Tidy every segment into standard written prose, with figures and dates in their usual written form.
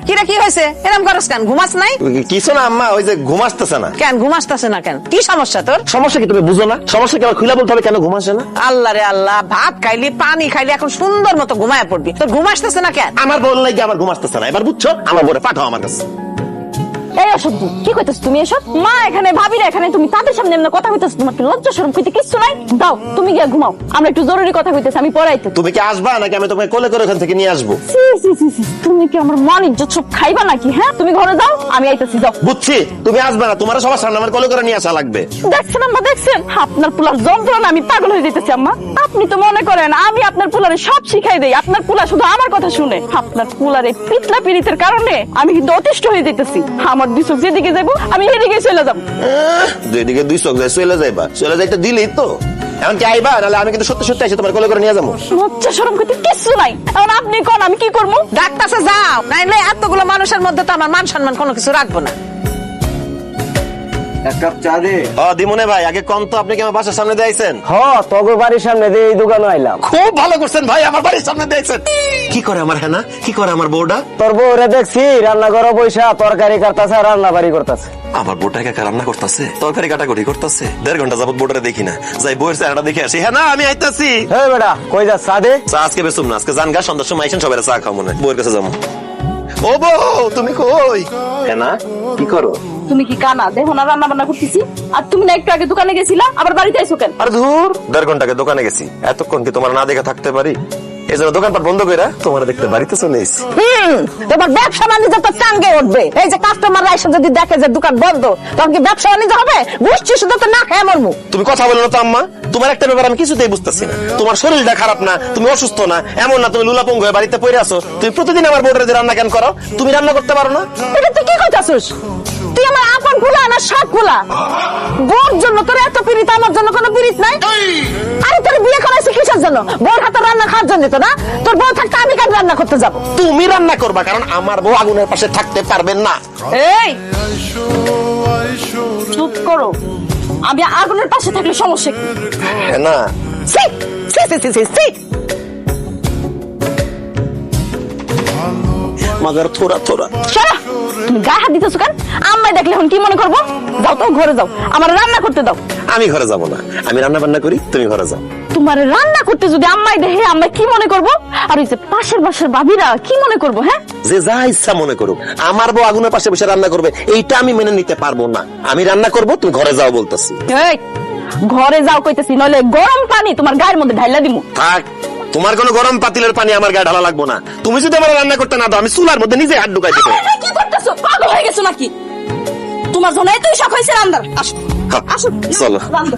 কিরা কি হয়েছে এরকম করস কেন? ঘুমাস নাই? কিছু না আম্মা, ওই যে ঘুম আসতেছে না। কেন ঘুম আসতেছে না কেন? কি সমস্যা তোর? সমস্যা কি তুমি বুঝো না? সমস্যা কি আমার খুলে বলতে হবে কেন ঘুম আসে না? আল্লাহ রে আল্লাহ, ভাত খাইলি পানি খাইলি এখন সুন্দর মতো ঘুমায় পড়বি, তোর ঘুম আসতেছে না কেন? আমার বল নাই আমার ঘুম আসতেছে না, এবার বুঝছো? আমার বলে পাঠাও আমার কাছে। এই অসভ্য, কি কইতাছ তুমি এসব? মা এখানে, ভাবিরা এখানে, তুমি তাদের সামনে এমন কথা কইতাছ? তোমার কি লজ্জা শরম কইতে কিছু নাই? দাও তুমি গিয়ে ঘুমাও, আমরা একটু জরুরি কথা কইতেছি, আমি পড়াইতে। তুমি কি আসবা নাকি আমি তোমাকে কোলে করে ওখান থেকে নিয়ে আসবো? সি সি সি সি, তুমি কি আমার মান ইজ্জত সব খাইবা নাকি? হ্যাঁ, তুমি ঘরে যাও, আমি আইতাছি, যাও। বুঝছি তুমি আসবে না, তোমার সবার সামনে আমার কোলে করে নিয়ে আসা লাগবে। দেখছেন আম্মা, দেখছেন আপনার পুলার যন্ত্রণা, আমি পাগল হয়ে যেতেছি আম্মা। আপনি তো মনে করেন আমি আপনার পুলারে সব শিখাই দেই, আপনার পুলা শুধু আমার কথা শুনে। আপনার পুলারে পিতলা পিরিতের কারণে আমি কিন্তু অতিষ্ঠ হয়ে যেতেছি। আমার দুই চোখ যেদিকে যাবো আমি এদিকে চলে যাবো। দুইদিকে দুই চোখ যায়, চলে যাইবা, চলে যাইতে দিলেই তো। এখন কি আইবা? নাহলে আমি কিন্তু সত্যি সত্যি এসে তোমার কোলে করে নিয়ে যাবো। লজ্জা শরম করতে কিছু নাই। এখন আপনি কোন, আমি কি করবো? ডাক্তারছে যাও, নাইলে এতগুলো মানুষের মধ্যে তো আমার মান সম্মান কোনো কিছু রাখবো না। এক কাপ চা দে। দিমনে ভাই, আগে কম তো, আপনি কি আমার বাসার সামনে দিয়েছেন? তোর বাড়ির সামনে দিয়ে এই দোকানে আইলাম। খুব ভালো করছেন ভাই, আমার বাড়ির সামনে দিয়েছেন। কি করে আমার হেনা, কি করে আমার বউটা? তোর বউরে দেখছি রান্না ঘরে বইসা তরকারি কাটতাছে, রান্না বাড়ি করতেছে। আমার বউটাকে রান্না করতেছে, তরকারি কাটাকুটি করতেছে। 1.5 ঘন্টা যাবত বউটারে দেখি না, যাই বউয়ের চেহারাটা দেখে আসি। হ্যাঁ না, আমি আইতাছি। হ্যাঁ বেটা, কই যা? চা দে। চা আজকে বেসুম না, আজকে জান গা, সন্ধ্যার সময় আইসেন, সবাই চা খাও মনে, বউয়ের কাছে যাবো। ও বউ, তুমি কই? হ্যাঁ না, কি করো? তুমি কি কানা দেখো না রান্না বান্না করতেছি? আর তুমি না একটু আগে দোকানে গেছিলা, আবার বাড়িতে আইছো কেন? আর ধুর, 1.5 ঘন্টা আগে দোকানে গেছি, এতক্ষণ কি তোমার না দেখে থাকতে পারি? এই জন্য দোকানপাট বন্ধ করে তোমার দেখতে বাড়িতে চলে এসেছি। তোমার ব্যবসা বাণিজ্য তো চাঙ্গে উঠবে। এই যে কাস্টমার এসে যদি দেখে যে দোকান বন্ধ, তখন কি ব্যবসা বাণিজ্য হবে? বুঝছি, শুধু তো না খেয়ে মরমু। তুমি কথা বলো না তো আম্মা, তোমার একটা ব্যাপার আমি কিছুতেই বুঝতেছি না। তোমার শরীরটা খারাপ না, তুমি অসুস্থ না, এমন না তুমি লুলাপঙ্গ হয়ে বাড়িতে পড়ে আছো। তুমি প্রতিদিন আমার বোর্ডে রান্না কেন করো? তুমি রান্না করতে পারো না? এটা তুই কি কইতাছিস? তুই আমার আপন ফুলা না শাক ফুলা? বোর জন্য তোর এত পিরিত, আমার জন্য কোনো পিরিত নাই? আরে তোর বিয়ে করাইছে কিসের জন্য? বোর হাতে রান্না খাওয়ার জন্য তো না? তোর বউ থাকতে আমি কেন রান্না করতে যাবো? তুমি রান্না করবা, কারণ আমার বউ আগুনের পাশে থাকতে পারবেন না। এই চুপ করো, আমি আগুনের পাশে থাকলে সমস্যা কি? হ্যাঁ না, সি সি সি সি সি সি। মাগার থোড়া থোড়া। সারা তুমি গায়ে হাত দিতেছো কেন? আম্মাই দেখলে এখন কি মনে করবো? যাও তো ঘরে যাও, আমার রান্না করতে দাও। আমি ঘরে যাব না, আমি রান্না বান্না করি, তুমি ঘরে যাও। তোমার রান্না করতে যদি আম্মাই দেখে, আম্মাই কি মনে করবো? আর ওই যে পাশের বাসার ভাবিরা কি মনে করবো? হ্যাঁ, যে যা ইচ্ছা মনে করুক, আমার বউ আগুনের পাশে বসে রান্না করবে, এইটা আমি মেনে নিতে পারবো না। আমি রান্না করব, তুমি ঘরে যাও বলতেছি। এই ঘরে যাও কইতেছি, নইলে গরম পানি তোমার গায়ের মধ্যে ঢাইলা দিমু। থাক, তোমার কোনো গরম পাতিলের পানি আমার গায়ে ঢালা লাগবো না। তুমি যদি আমার রান্না করতে না দাও, আমি চুলার মধ্যে নিজে হাত ঢুকাই দেবো। কি করতেছো? পাগল হয়ে গেছো নাকি? তোমার জন্য এতই শখ হয়েছে রান্নার? আসো আসো, চলো। রান্না।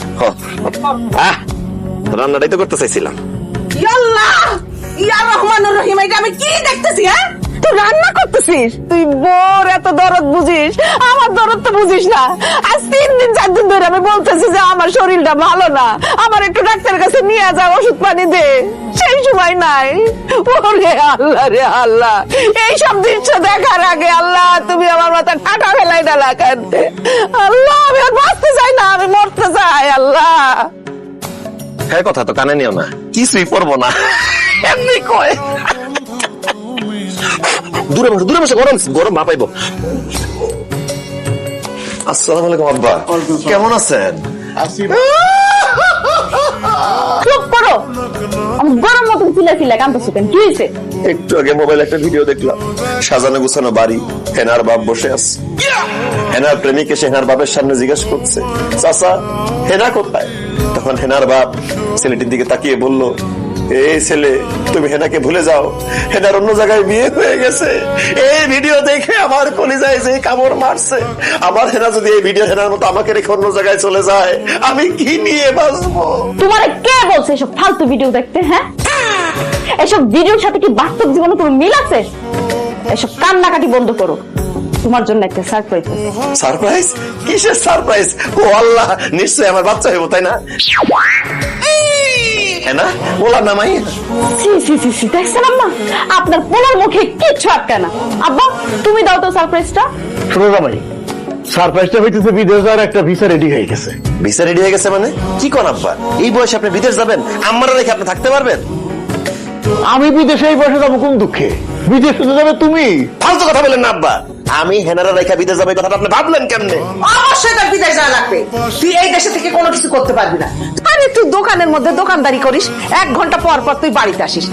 রান্নাটাই তো করতে চাইছিলাম। আল্লাহ, ইয়া রহমানুর রহিম, এটা আমি কি দেখতেছি? হ্যাঁ, তুই রান্না করতেছিস? তুই বোর এত দরদ বুঝিস, আমার দরদ তো বুঝিস না। আজ 3 দিন 4 দিন ধরে আমি বলতেছি যে আমার শরীরটা ভালো না, আমার একটু ডাক্তারের কাছে নিয়ে যা, ওষুধ পানি দে। সেই সময় নাই। ওরে আল্লাহ রে আল্লাহ, এই সব দৃশ্য দেখার আগে আল্লাহ তুমি আমার মাথা ঠাটা ফেলাই ডালা কেন? আল্লাহ, আমি আর বাঁচতে চাই না, আমি মরতে চাই। আল্লাহ, হ্যাঁ, কথা তো কানে নিও না, কিছুই পড়বো না, এমনি কয়। দূরে বসে, দূরে বসে, গরম গরম মা পাইবো। আসসালামু আলাইকুম আব্বা, কেমন আছেন? চুপ করো, আমি গরম মতন চিল্লা চিল্লা কাঁদতেছো কেন? কি হয়েছে? একটু আগে মোবাইল একটা ভিডিও দেখলাম, সাজানো গুছানো বাড়ি, হেনার বাপ বসে আছে। হেনার প্রেমিক এসে হেনার বাপের সামনে জিজ্ঞেস করছে, চাচা হেনা কোথায়? তখন হেনার বাপ ছেলেটির দিকে তাকিয়ে বলল, এই ছেলে, তুমি হেনাকে ভুলে যাও, হেনার অন্য জায়গায় বিয়ে হয়ে গেছে। এই ভিডিও দেখে আমার কলিজায় যে কামড় মারছে। আমার হেনা যদি এই ভিডিও হেনার মতো আমাকে রেখে অন্য জায়গায় চলে যায়, আমি কি নিয়ে বাঁচবো? তোমারে কে বলছে এসব ফালতু ভিডিও দেখতে? হ্যাঁ, এসব ভিডিওর সাথে কি বাস্তব জীবনে কোনো মিল আছে? এসব কান্নাকাটি বন্ধ করো, তোমার জন্য একটা সারপ্রাইজ আছে। সারপ্রাইজ? কিসের সারপ্রাইজ? ও আল্লাহ, নিশ্চয়ই আমার বাচ্চা হইব, তাই না? হেনা বলার নামাই। সি সি সি সি, দেখছেন আম্মা, আপনার পোলার মুখে কিচ্ছু আটকায় না। আব্বা, তুমি দাও তো সারপ্রাইজটা। শোনো জামাই, সারপ্রাইজটা হইতেছে বিদেশের একটা ভিসা রেডি হয়ে গেছে। ভিসা রেডি হয়ে গেছে মানে? কি কোন আব্বা, এই বয়সে আপনি বিদেশ যাবেন? আমারও রেখে আপনি থাকতে পারবেন? আমি বিদেশে এই বয়সে যাবো কোন দুঃখে? বিদেশ চলে যাবে তুমি? ফালতু কথা বলেন না আব্বা। আমি হেনারা রেখা বিদেশ যাবে কথাটা আপনি ভাবলেন কেমনে? অবশ্যই তার বিদেশ যাওয়া লাগবে। তুই এই দেশে থেকে কোনো কিছু করতে পারবি না। আরে তুই দোকানের মধ্যে দোকানদারি করিস, 1 ঘন্টা পর পর তুই বাড়িতে আসিস।